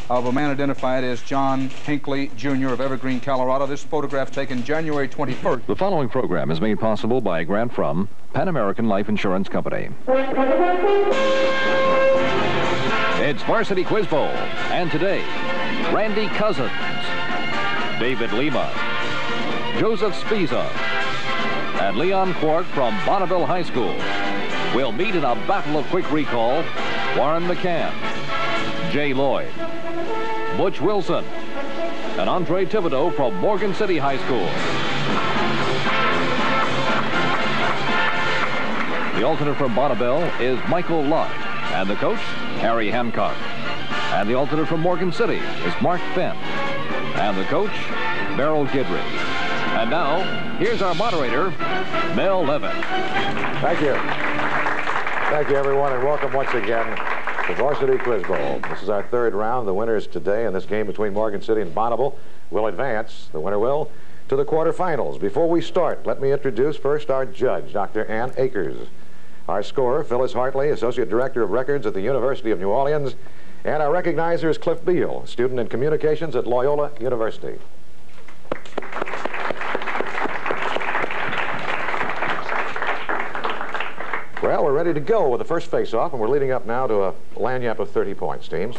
of a man identified as John Hinckley, Jr. of Evergreen, Colorado. This photograph taken January 21st. The following program is made possible by a grant from Pan American Life Insurance Company. It's Varsity Quiz Bowl, and today, Randy Cousins, David Lima, Joseph SBISA, and Leon Quark from Bonnabel High School will meet in a battle of quick recall. Warren McCann, Jay Lloyd, Butch Wilson, and Andre Thibodeau from Morgan City High School. The alternate from Bonnabel is Michael Lott, and the coach, Harry Hancock. And the alternate from Morgan City is Mark Fenn, and the coach, Beryl Guidry. And now, here's our moderator, Mel Levin. Thank you. Thank you, everyone, and welcome once again to Varsity Quiz Bowl. This is our third round. The winners today in this game between Morgan City and Bonnabel will advance, the winner will, to the quarterfinals. Before we start, let me introduce first our judge, Dr. Ann Akers. Our scorer, Phyllis Hartley, Associate Director of Records at the University of New Orleans. And our recognizer is Cliff Beal, student in communications at Loyola University. Well, we're ready to go with the first face-off, and we're leading up now to a lagniappe of 30 points, teams.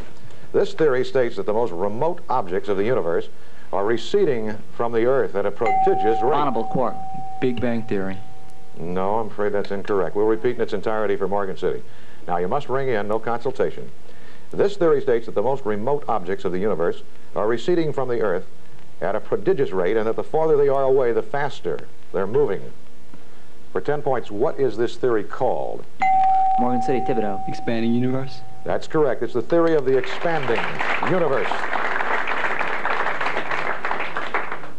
This theory states that the most remote objects of the universe are receding from the Earth at a prodigious rate. Bonnabel, Quark. Big Bang Theory. No, I'm afraid that's incorrect. We'll repeat in its entirety for Morgan City. Now, you must ring in, no consultation. This theory states that the most remote objects of the universe are receding from the Earth at a prodigious rate, and that the farther they are away, the faster they're moving. For 10 points, what is this theory called? Morgan City, Thibodeau. Expanding universe? That's correct. It's the theory of the expanding universe.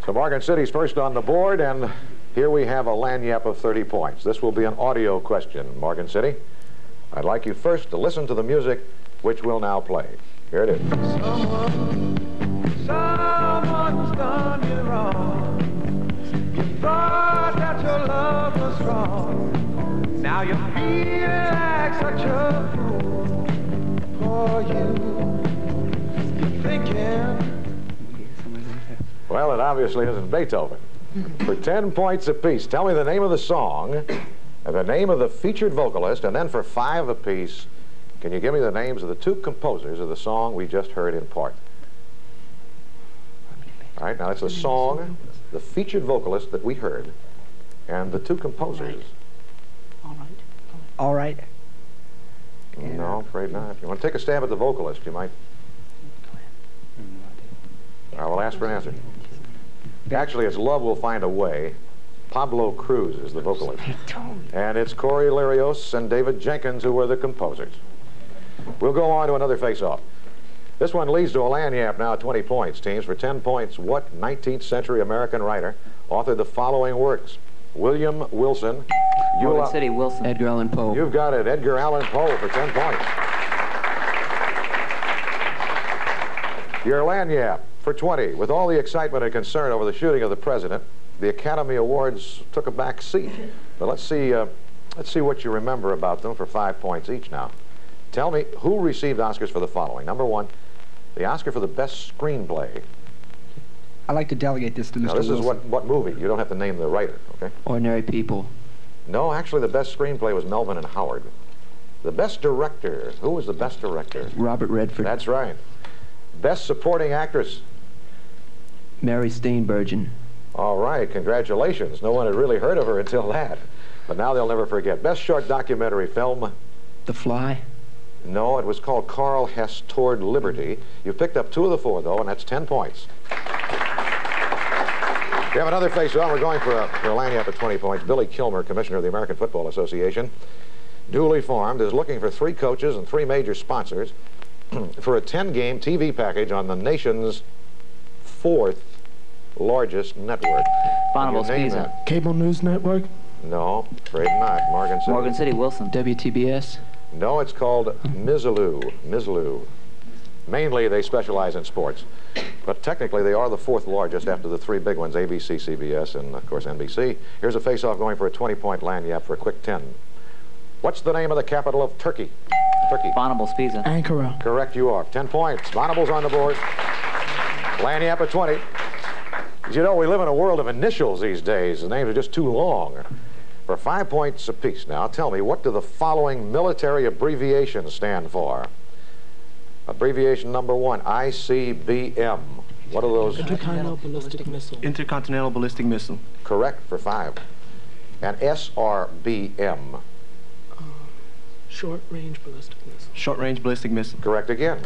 So Morgan City's first on the board, and here we have a lagniappe of 30 points. This will be an audio question, Morgan City. I'd like you first to listen to the music, which will now play. Here it is. Someone's done you wrong. You thought that your love was strong. Now you feel like such a fool. For you, you're thinking. Well, it obviously isn't Beethoven. For 10 points apiece, tell me the name of the song, and the name of the featured vocalist, and then for 5 apiece, can you give me the names of the 2 composers of the song we just heard in part? All right, now that's the song, the featured vocalist that we heard, and the 2 composers. All right. No, I'm afraid not. If you want to take a stab at the vocalist, you might. I will ask for an answer. Actually, it's Love Will Find a Way. Pablo Cruz is the vocalist. And it's Corey Larios and David Jenkins who were the composers. We'll go on to another face-off. This one leads to a lagniappe now at 20 points. Teams, for 10 points, what 19th century American writer authored the following works? William Wilson. Morgan City, Wilson. Edgar Allan Poe. You've got it, Edgar Allan Poe, for 10 points. Your lagniappe for 20. With all the excitement and concern over the shooting of the president, the Academy Awards took a back seat. But let's see what you remember about them for 5 points each now. Tell me who received Oscars for the following. Number 1, the Oscar for the best screenplay. I'd like to delegate this to Mr. Now, this Wilson. is what movie? You don't have to name the writer, okay? Ordinary People. No, actually, the best screenplay was Melvin and Howard. The best director. Who was the best director? Robert Redford. That's right. Best supporting actress. Mary Steenburgen. All right, congratulations. No one had really heard of her until that. But now they'll never forget. Best short documentary film. The Fly. No, it was called Carl Hess Toward Liberty. You picked up 2 of the 4, though, and that's 10 points. We have another face-off. We're going for a lagniappe at 20 points. Billy Kilmer, Commissioner of the American Football Association, duly formed, is looking for 3 coaches and 3 major sponsors for a 10-game TV package on the nation's 4th largest network. Bonnabel, SBISA. Cable News Network. No, afraid not. Morgan City. Morgan City, Wilson. WTBS. No, it's called Mizzlou. Mainly, they specialize in sports. But technically, they are the 4th largest after the 3 big ones, ABC, CBS, and, of course, NBC. Here's a face-off going for a 20-point lagniappe for a quick 10. What's the name of the capital of Turkey? Turkey. Bonnabel, SBISA. Ankara. Correct you are. 10 points. Bonnabel's on the board. Lanyap at 20. As you know, we live in a world of initials these days. The names are just too long. For 5 points apiece now, tell me, what do the following military abbreviations stand for? Abbreviation number 1, ICBM. What are those? Intercontinental Ballistic Missile. Intercontinental Ballistic Missile. Correct for 5. And SRBM. Short Range Ballistic Missile. Short Range Ballistic Missile. Correct again.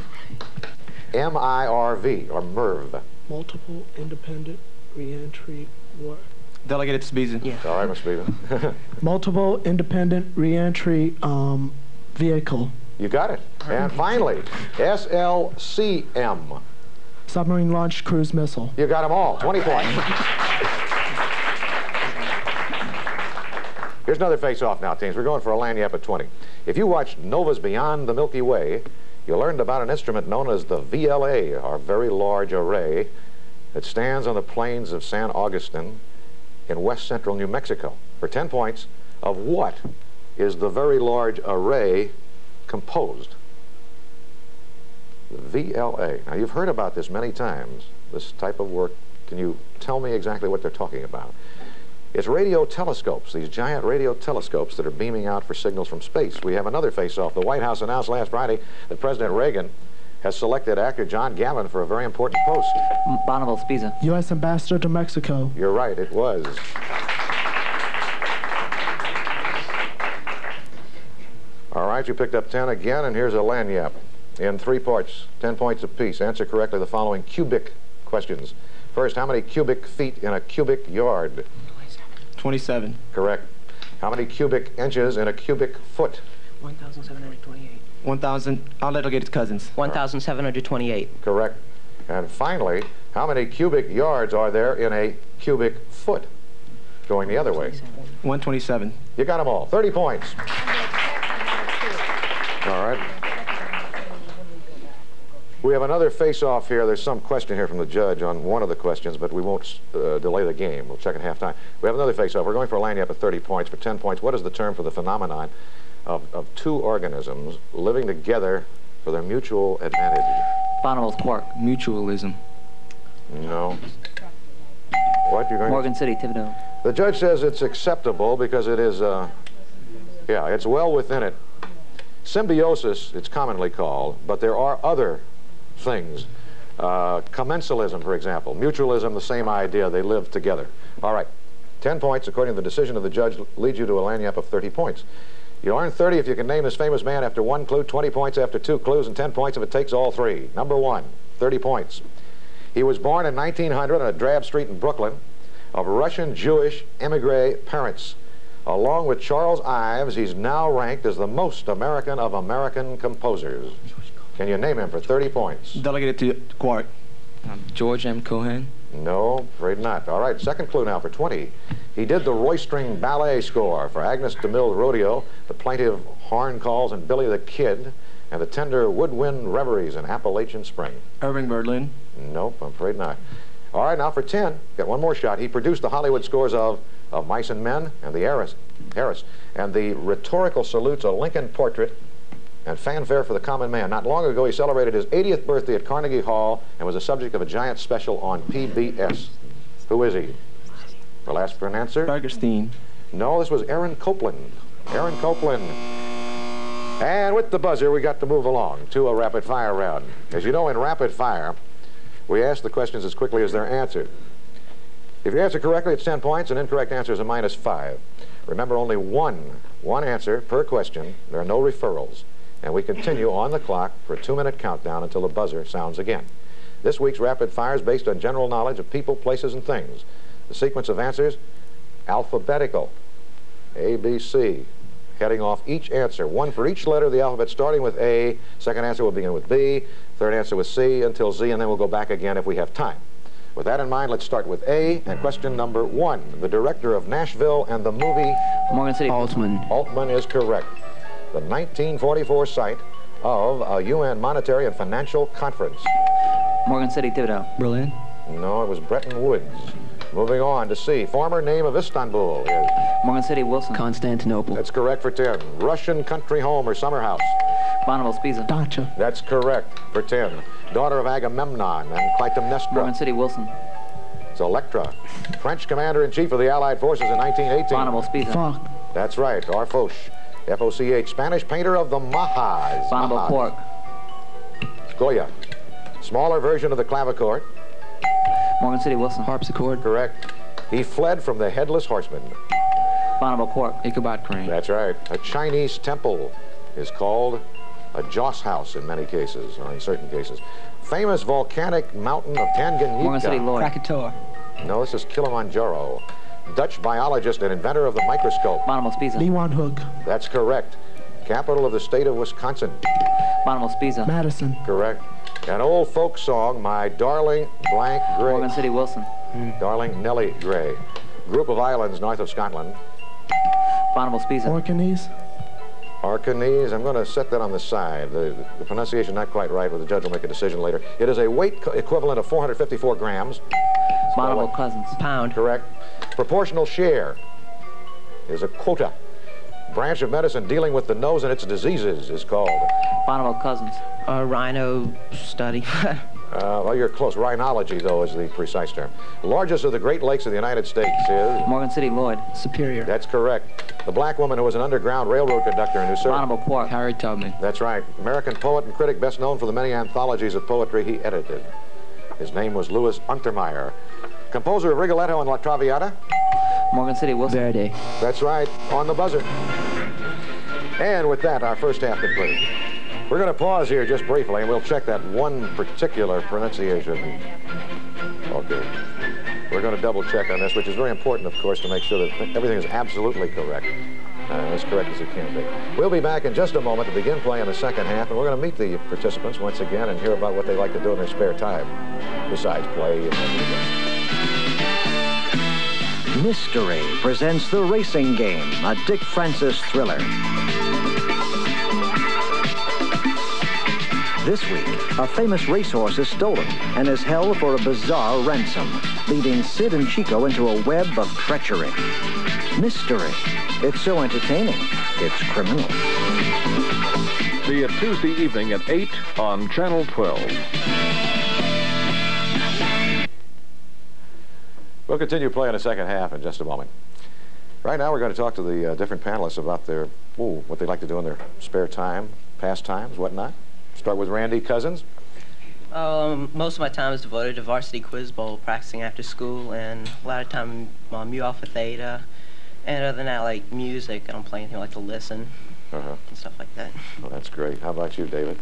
MIRV, or MIRV. Multiple Independent Reentry War. Delegated to SBISA. Yeah. All right, Miss Beaver. Multiple Independent Reentry Vehicle. You got it. And finally, SLCM. Submarine Launched Cruise Missile. You got them all. 20 points. Here's another face-off now, teams. We're going for a lanyap at 20. If you watched Nova's Beyond the Milky Way, you learned about an instrument known as the VLA, or Very Large Array, that stands on the plains of San Augustine in west central New Mexico. For 10 points, of what is the Very Large Array composed? The VLA. Now, you've heard about this many times, this type of work. Can you tell me exactly what they're talking about? It's radio telescopes, these giant radio telescopes that are beaming out for signals from space. We have another face-off. The White House announced last Friday that President Reagan has selected actor John Gavin for a very important post. Bonnabel, SBISA. U.S. Ambassador to Mexico. You're right, it was. All right, you picked up 10 again, and here's a lanyap in 3 parts, 10 points apiece. Answer correctly the following cubic questions. First, how many cubic feet in a cubic yard? 27. Correct. How many cubic inches in a cubic foot? 1,728. 1,000. I'll let her get his cousins. 1,728. Correct. And finally, how many cubic yards are there in a cubic foot? Going the other way. 127. You got them all. 30 points. All right. We have another face-off here. There's some question here from the judge on one of the questions, but we won't delay the game. We'll check at halftime. We have another face-off. We're going for a lanyap at 30 points. For 10 points, what is the term for the phenomenon of two organisms living together for their mutual advantage? Bonnabel's quark. Mutualism. No. What? You're going Morgan City, Thibodeau. The judge says it's acceptable because it is, yeah, it's well within it. Symbiosis, it's commonly called, but there are other things. Commensalism, for example. Mutualism, the same idea. They live together. All right. 10 points, according to the decision of the judge, leads you to a lanyap of 30 points. You'll earn 30 if you can name this famous man after 1 clue, 20 points after 2 clues, and 10 points if it takes all 3. Number 1, 30 points. He was born in 1900 on a drab street in Brooklyn of Russian Jewish emigre parents. Along with Charles Ives, he's now ranked as the most American of American composers. Can you name him for 30 points? Delegated to Quark. George M. Cohan. No, afraid not. All right, second clue now for 20. He did the Roystering ballet score for Agnes DeMille's Rodeo, the plaintive horn calls in Billy the Kid, and the tender woodwind reveries in Appalachian Spring. Irving Berlin. Nope, I'm afraid not. All right, now for 10. Got one more shot. He produced the Hollywood scores of Mice and Men and the Harris, and the rhetorical salutes, A Lincoln Portrait, and Fanfare for the Common Man. Not long ago, he celebrated his 80th birthday at Carnegie Hall and was the subject of a giant special on PBS. Who is he? We'll ask for an answer. Bergerstein. No, this was Aaron Copland. Aaron Copland. And with the buzzer, we got to move along to a rapid-fire round. As you know, in rapid-fire, we ask the questions as quickly as they're answered. If you answer correctly, it's 10 points. An incorrect answer is a -5. Remember, only one answer per question. There are no referrals. And we continue on the clock for a 2-minute countdown until the buzzer sounds again. This week's rapid fire is based on general knowledge of people, places, and things. The sequence of answers, alphabetical. A, B, C. Heading off each answer, one for each letter of the alphabet, starting with A. Second answer will begin with B. Third answer with C until Z, and then we'll go back again if we have time. With that in mind, let's start with A, and question number 1. The director of Nashville and the movie... Morgan City. Altman. Altman is correct. The 1944 site of a UN Monetary and Financial Conference. Morgan City, Thibodeau. Berlin. No, it was Bretton Woods. Moving on to C. Former name of Istanbul is? Morgan City, Wilson. Constantinople. That's correct for 10. Russian country home or summer house? Bonnabel, SBISA. Dacha. That's correct for 10. Daughter of Agamemnon and Clytemnestra. Morgan City, Wilson. It's Electra. French commander-in-chief of the Allied forces in 1918. Bonnabel, SBISA. Fuck. That's right, Foch. F-O-C-H. Spanish painter of the Mahas. Bonnabel, Mahas. Quark. Goya. Smaller version of the clavichord. Morgan City, Wilson. Harpsichord. Correct. He fled from the Headless Horseman. Bonnabel, Quark. Ichabod Crane. That's right. A Chinese temple is called a Joss house in many cases, or in certain cases. Famous volcanic mountain of Tanganyika. Morgan City, LLOYD. Krakatoa. No, this is Kilimanjaro. Dutch biologist and inventor of the microscope. Bonnabel, SBISA. Leeuwen Hoek. That's correct. Capital of the state of Wisconsin. Bonnabel, SBISA. Madison. Correct. An old folk song, My Darling Blank Gray. Morgan City, Wilson. Darling Nellie Gray. Group of islands north of Scotland. Bonnabel, SBISA. Orkneys. Orkneys, I'm going to set that on the side. The pronunciation not quite right, but the judge will make a decision later. It is a weight equivalent of 454 grams. Bonnabel, Cousins. Pound. Correct. Proportional share is a quota. Branch of medicine dealing with the nose and its diseases is called? Bonnabel, Cousins. Rhino study. Well, you're close. Rhinology, though, is the precise term. Largest of the Great Lakes of the United States is? Morgan City, LLOYD. Superior. That's correct. The black woman who was an Underground Railroad conductor and who served? Bonnabel, Quark. Harriet Tubman. That's right. American poet and critic best known for the many anthologies of poetry he edited. His name was Louis Untermeyer. Composer of Rigoletto and La Traviata? Morgan City, Wilson. Verdi. That's right, on the buzzer. And with that, our first half complete. We're going to pause here just briefly, and we'll check that one particular pronunciation. Okay. We're going to double check on this, which is very important, of course, to make sure that everything is absolutely correct. As correct as it can be. We'll be back in just a moment to begin playing the second half, and we're going to meet the participants once again and hear about what they like to do in their spare time, besides play and everything. Mystery presents The Racing Game, a Dick Francis thriller. This week, a famous racehorse is stolen and is held for a bizarre ransom, leading Sid and Chico into a web of treachery. Mystery. It's so entertaining, it's criminal. See you Tuesday evening at 8 on Channel 12. We'll continue playing the second half in just a moment. Right now, we're going to talk to the different panelists about their, what they like to do in their spare time, pastimes, whatnot. Start with Randy Cousins. Most of my time is devoted to Varsity Quiz Bowl, practicing after school, and a lot of time Mu Alpha Theta. And other than that, like music, I don't play anything, I like to listen and stuff like that. Well, that's great. How about you, David?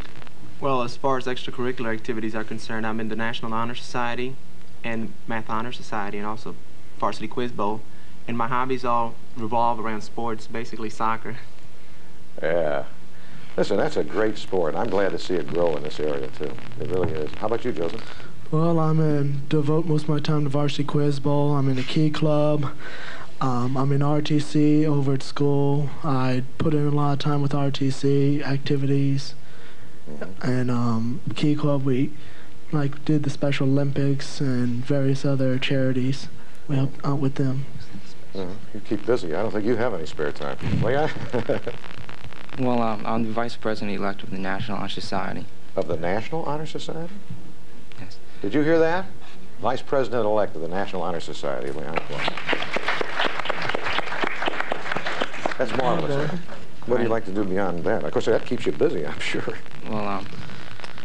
Well, as far as extracurricular activities are concerned, I'm in the National Honor Society and Math Honor Society and also Varsity Quiz Bowl. And my hobbies all revolve around sports, basically soccer. Yeah. Listen, that's a great sport. I'm glad to see it grow in this area, too. It really is. How about you, Joseph? Well, devote most of my time to Varsity Quiz Bowl. I'm in the Key Club. I'm in RTC over at school. I put in a lot of time with RTC activities. And Key Club, we did the Special Olympics and various other charities. We helped out with them. You keep busy. I don't think you have any spare time. Well, yeah? Well, I'm the vice president-elect of the National Honor Society. Of the National Honor Society? Yes. Did you hear that? Vice president-elect of the National Honor Society, Leon Clark. That's marvelous. What do you like to do beyond that? Of course, that keeps you busy, I'm sure. Well,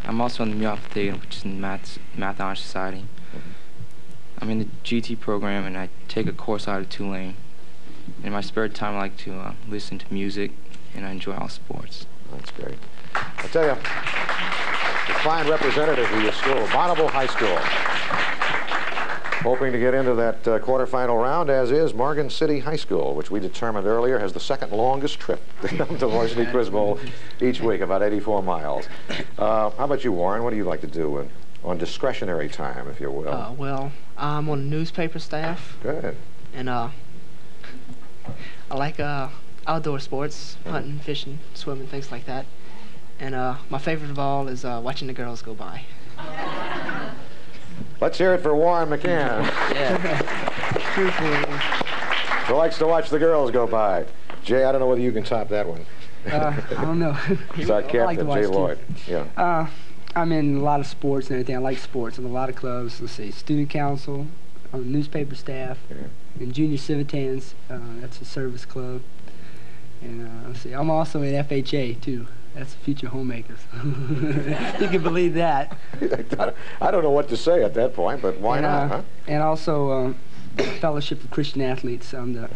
I'm also in the Mu Alpha Theta, which is in the Math Honor Society. I'm in the GT program, and I take a course out of Tulane. In my spare time, I like to listen to music, and I enjoy all sports. That's great. I tell you, a fine representative of your school, Bonnabel High School. Hoping to get into that quarterfinal round, as is Morgan City High School, which we determined earlier has the second longest trip to Varsity Quiz Bowl each week, about 84 miles. How about you, Warren? What do you like to do on discretionary time, if you will? Well, I'm on the newspaper staff. Good. And I like outdoor sports, hunting, fishing, swimming, things like that. And my favorite of all is watching the girls go by. Let's hear it for Warren McCann. Yeah. Who likes to watch the girls go by? Jay, I don't know whether you can top that one. I don't know. It's our captain, Jay Lloyd. Yeah. I'm in a lot of sports and everything. I like sports. I'm in a lot of clubs. Let's see, student council, newspaper staff, and junior civitans. That's a service club. And let's see, I'm also in FHA too. That's Future Homemakers. You can believe that. I don't know what to say at that point, but why not, huh? And also Fellowship of Christian Athletes. I'm the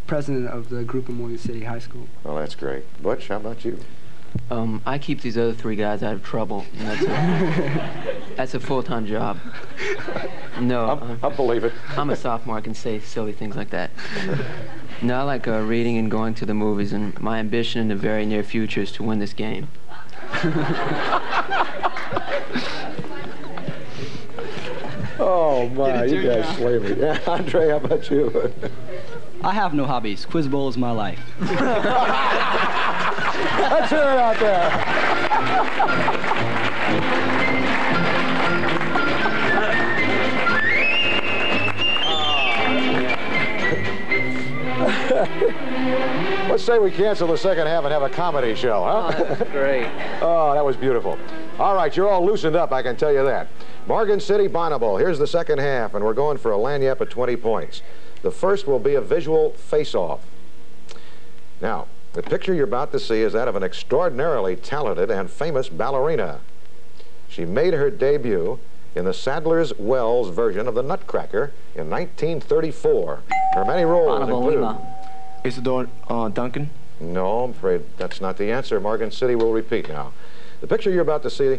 president of the group in Morgan City High School. Well, that's great. Butch, how about you? I keep these other three guys out of trouble. And that's a full-time job. No. I believe it. I'm a sophomore. I can say silly things like that. No, I like reading and going to the movies, and my ambition in the very near future is to win this game. Oh, my, you guys slay me. Yeah, Andre, how about you? I have no hobbies. Quiz bowl is my life. Let's hear it out there. Let's say we cancel the second half and have a comedy show, huh? Oh, that's great. Oh, that was beautiful. All right, you're all loosened up, I can tell you that. Morgan City, Bonnabel. Here's the second half, and we're going for a lanyap at 20 points. The first will be a visual face-off. Now, the picture you're about to see is that of an extraordinarily talented and famous ballerina. She made her debut in the Sadler's Wells version of the Nutcracker in 1934. Her many roles include... Isidore Duncan? No, I'm afraid that's not the answer. Morgan City will repeat now. The picture you're about to see,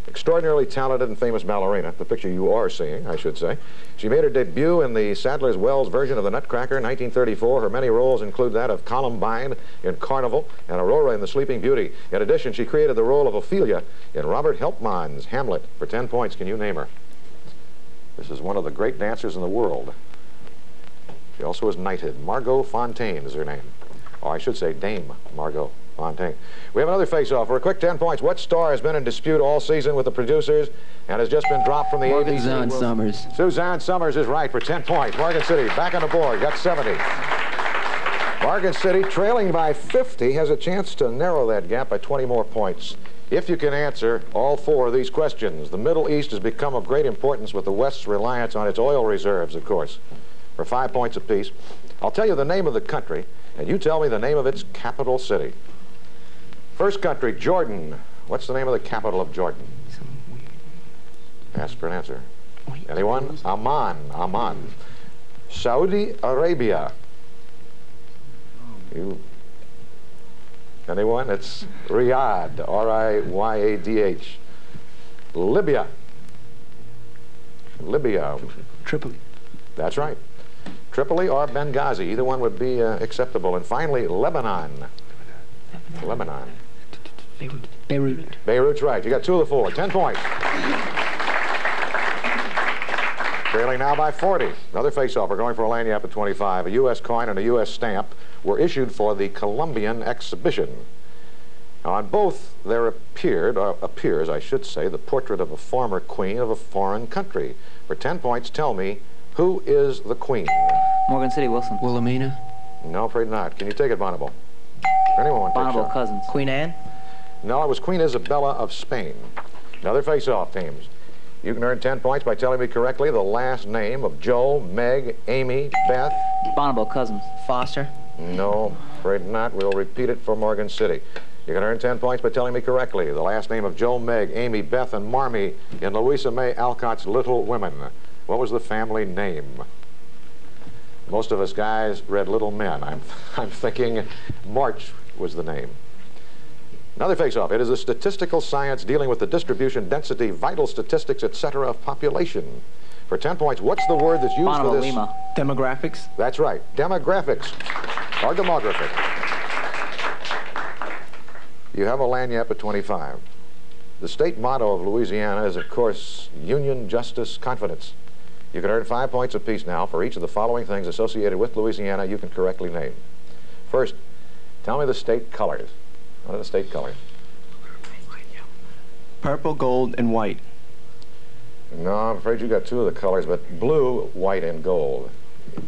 extraordinarily talented and famous ballerina, the picture you are seeing, I should say. She made her debut in the Sadler's Wells version of the Nutcracker in 1934. Her many roles include that of Columbine in Carnival and Aurora in The Sleeping Beauty. In addition, she created the role of Ophelia in Robert Helpmann's Hamlet. For 10 points, can you name her? This is one of the great dancers in the world. She also is knighted. Margot Fontaine is her name. Or I should say Dame Margot Fontaine. We have another face-off for a quick 10 points. What star has been in dispute all season with the producers and has just been dropped from the ABC? Suzanne Summers. Suzanne Summers is right for 10 points. Morgan City back on the board, got 70. Morgan City, trailing by 50, has a chance to narrow that gap by 20 more points. If you can answer all four of these questions. The Middle East has become of great importance with the West's reliance on its oil reserves, of course. For 5 points apiece, I'll tell you the name of the country, and you tell me the name of its capital city. First country, Jordan. What's the name of the capital of Jordan? Ask for an answer. Anyone? Amman. Amman. Saudi Arabia. You? Anyone? It's Riyadh. R-I-Y-A-D-H. Libya. Libya. Tripoli. That's right. Tripoli or Benghazi. Either one would be acceptable. And finally, Lebanon. Lebanon. Beirut. Beirut's right. You got 2 of the 4. 10 points. Trailing now by 40. Another face-off. We're going for a lanyap at 25. A U.S. coin and a U.S. stamp were issued for the Columbian exhibition. Now, on both there appears, I should say, the portrait of a former queen of a foreign country. For 10 points, tell me, who is the queen? Morgan City, Wilson. Wilhelmina? No, afraid not. Can you take it, Bonnabel? Anyone want to take a Bonnabel shot? cousins. Queen Anne? No, it was Queen Isabella of Spain. Another face-off, teams. You can earn 10 points by telling me correctly the last name of Joe, Meg, Amy, Beth. Bonnabel cousins. Foster? No, afraid not. We'll repeat it for Morgan City. You can earn 10 points by telling me correctly the last name of Joe, Meg, Amy, Beth, and Marmee in Louisa May Alcott's Little Women. What was the family name? Most of us guys read Little Men. I'm thinking March was the name. Another face-off. It is a statistical science dealing with the distribution, density, vital statistics, etc. of population. For 10 points, what's the word that's used for this? Lima. Demographics? That's right. Demographics. Or demographic. You have a lanyap at 25. The state motto of Louisiana is, of course, Union, Justice, Confidence. You can earn 5 points apiece now for each of the following things associated with Louisiana you can correctly name. First, tell me the state colors. What are the state colors? Purple, gold, and white. No, I'm afraid you got 2 of the colors, but blue, white, and gold.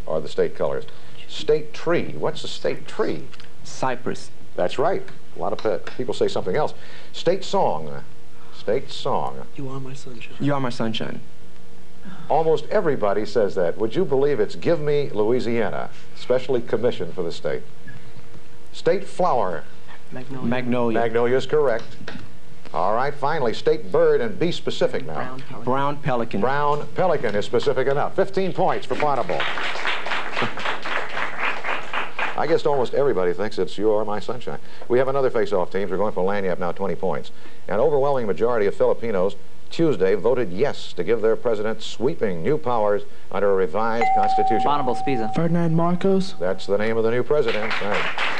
are the state colors. State tree. What's the state tree? Cypress. That's right. A lot of people say something else. State song. State song. You are my sunshine. You are my sunshine. Almost everybody says that. Would you believe it's Give Me Louisiana, specially commissioned for the state. State flower. Magnolia. Magnolia is correct. All right, finally, state bird, and be specific now. Brown pelican. Brown pelican is specific enough. 15 points for Bonnabel. I guess almost everybody thinks it's You Are My Sunshine. We have another face-off teams. We're going for Lanyap now, 20 points. An overwhelming majority of Filipinos Tuesday voted yes to give their president sweeping new powers under a revised constitution. Bonnabel, SBISA. Ferdinand Marcos. That's the name of the new president. Right.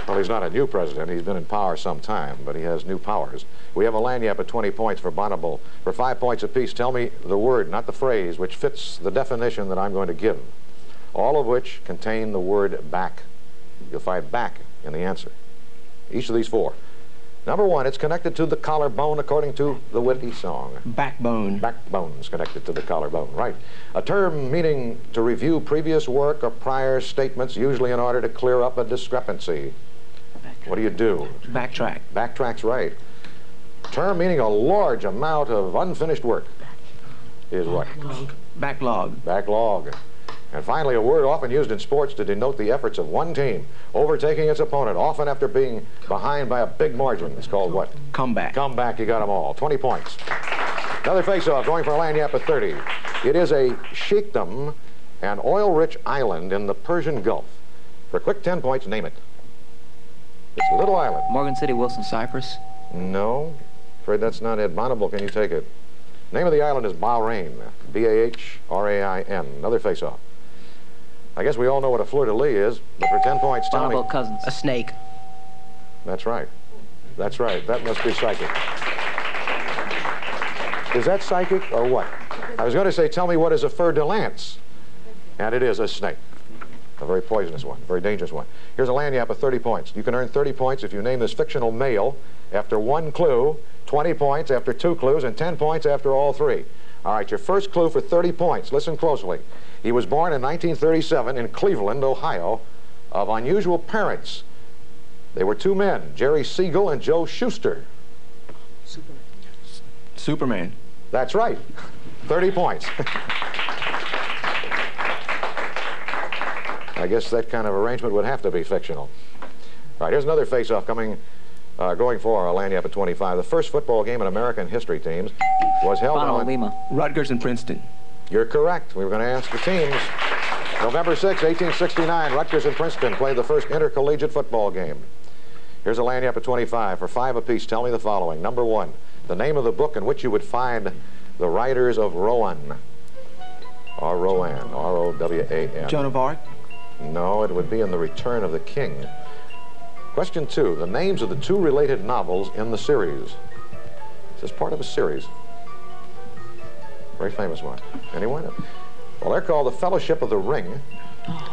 Well, he's not a new president. He's been in power some time, but he has new powers. We have a Lanyap at 20 points for Bonnabel. For 5 points apiece, tell me the word, not the phrase, which fits the definition that I'm going to give. All of which contain the word back. You'll find back in the answer. Each of these 4. Number 1, it's connected to the collarbone according to the witty song. Backbone. Backbone's connected to the collarbone, right. A term meaning to review previous work or prior statements, usually in order to clear up a discrepancy. What do you do? Backtrack. Backtrack's right. Term meaning a large amount of unfinished work is what? Backlog. Backlog. And finally, a word often used in sports to denote the efforts of one team overtaking its opponent, often after being behind by a big margin. It's called what? Comeback. Comeback, you got them all. 20 points. Another face-off, going for a Lanyap at 30. It is a sheikdom, an oil-rich island in the Persian Gulf. For a quick 10 points, name it. It's a little island. Morgan City, Wilson. Cyprus. No. Afraid that's not it. Bonnabel, can you take it? Name of the island is Bahrain. B-A-H-R-A-I-N. Another face-off. I guess we all know what a fleur-de-lis is, but for 10 points, tell me. Bonnabel Cousins. A snake. That's right. That's right. That must be psychic. Is that psychic or what? I was going to say, tell me what is a fer-de-lance. And it is a snake. A very poisonous one, a very dangerous one. Here's a Lanyap of 30 points. You can earn 30 points if you name this fictional male after 1 clue, 20 points after 2 clues, and 10 points after all 3. All right, your first clue for 30 points. Listen closely. He was born in 1937 in Cleveland, Ohio, of unusual parents. They were 2 men, Jerry Siegel and Joe Schuster. Superman. That's right. 30 points. I guess that kind of arrangement would have to be fictional. All right, here's another face-off going for a Lanyap at 25. The first football game in American history teams was held on Lima. Rutgers and Princeton. You're correct. We were going to ask the teams. November 6, 1869, Rutgers and Princeton played the first intercollegiate football game. Here's a Lanyap at 25. For 5 apiece, tell me the following. Number 1, the name of the book in which you would find the writers of Rowan. R-O-N, R-O-W-A-N. Joan of Arc. No, it would be in The Return of the King. Question 2, the names of the 2 related novels in the series. This is part of a series. Very famous one. Anyone? Well, they're called The Fellowship of the Ring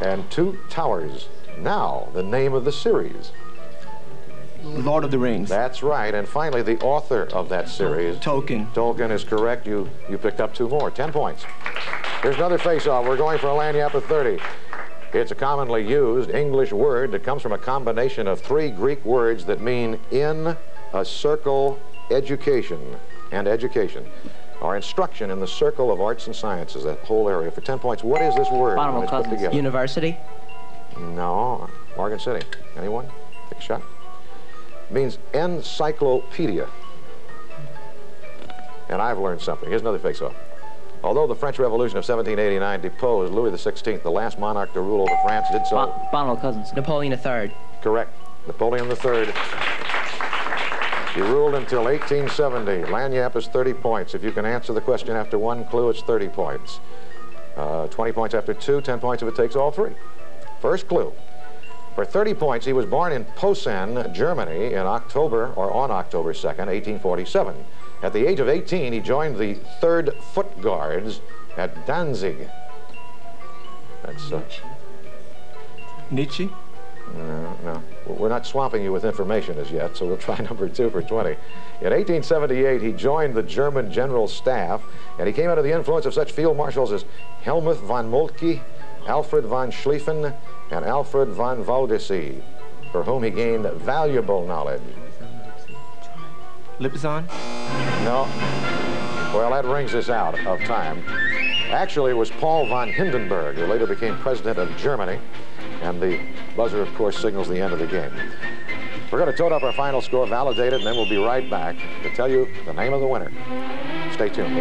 and 2 Towers. Now, the name of the series. Lord of the Rings. That's right. And finally, the author of that series. Tolkien. Tolkien is correct. You picked up 2 more. 10 points. Here's another face-off. We're going for a Lanyap of 30. It's a commonly used English word that comes from a combination of 3 Greek words that mean in a circle, education, and education. Or instruction in the circle of arts and sciences, that whole area. For 10 points, what is this word when it's put together? University? No. Morgan City. Anyone? Take a shot. It means encyclopedia. And I've learned something. Here's another face-off. Although the French Revolution of 1789 deposed Louis XVI, the last monarch to rule over France, did so... Bonnabel Cousins. Napoleon III. Correct. Napoleon III. He ruled until 1870. Lanyap is 30 points. If you can answer the question after 1 clue, it's 30 points. 20 points after 2, 10 points if it takes all 3. First clue. For 30 points, he was born in Posen, Germany, in October, or on October 2nd, 1847. At the age of 18, he joined the 3rd Foot Guards at Danzig. That's Nietzsche? No. we're not swamping you with information as yet, so we'll try number 2 for 20. In 1878, he joined the German General Staff, and he came under the influence of such field marshals as Helmuth von Moltke, Alfred von Schlieffen, and Alfred von Waldersee, for whom he gained valuable knowledge. Lipizan? No. Well, that rings us out of time. Actually, it was Paul von Hindenburg, who later became president of Germany, and the buzzer, of course, signals the end of the game. We're going to total up our final score, validate it, and then we'll be right back to tell you the name of the winner. Stay tuned.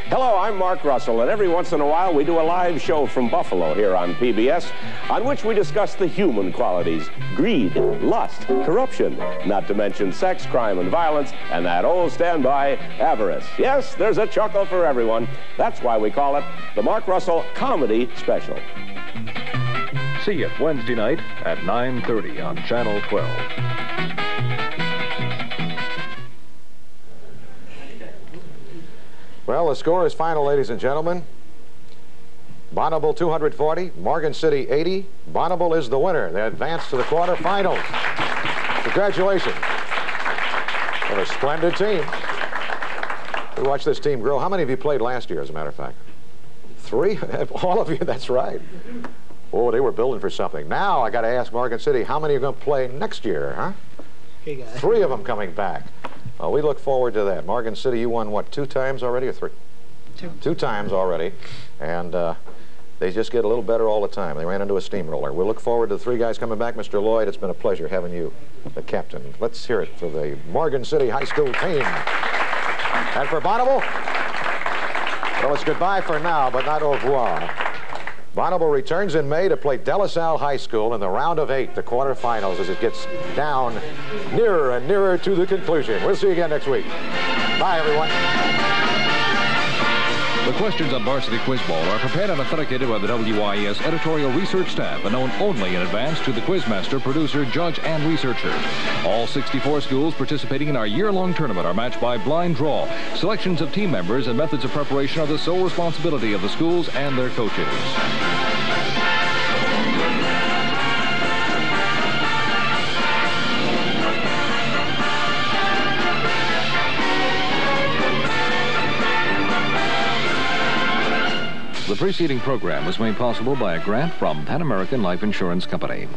Hello, I'm Mark Russell, and every once in a while we do a live show from Buffalo here on PBS, on which we discuss the human qualities: greed, lust, corruption, not to mention sex, crime, and violence, and that old standby, avarice. Yes, there's a chuckle for everyone. That's why we call it the Mark Russell Comedy Special. See you Wednesday night at 9:30 on Channel 12. Well, the score is final, ladies and gentlemen. Bonnabel 240, Morgan City 80. Bonnabel is the winner. They advance to the quarterfinals. Congratulations. What a splendid team. We watched this team grow. How many of you played last year, as a matter of fact? 3? All of you, that's right. Oh, they were building for something. Now I got to ask Morgan City, how many are going to play next year, huh? Okay, guys. 3 of them coming back. We look forward to that. Morgan City, you won, what, 2 times already or 3? 2. 2 times already. And they just get a little better all the time. They ran into a steamroller. We'll look forward to the 3 guys coming back. Mr. Lloyd, it's been a pleasure having you, the captain. Let's hear it for the Morgan City High School team. And for Bonnabel, well, it's goodbye for now, but not au revoir. Bonnabel returns in May to play De La Salle High School in the round of 8, the quarterfinals, as it gets down nearer and nearer to the conclusion. We'll see you again next week. Bye, everyone. The questions on Varsity Quiz Bowl are prepared and authenticated by the WIS editorial research staff and known only in advance to the quizmaster, producer, judge, and researcher. All 64 schools participating in our year-long tournament are matched by blind draw. Selections of team members and methods of preparation are the sole responsibility of the schools and their coaches. The preceding program was made possible by a grant from Pan American Life Insurance Company.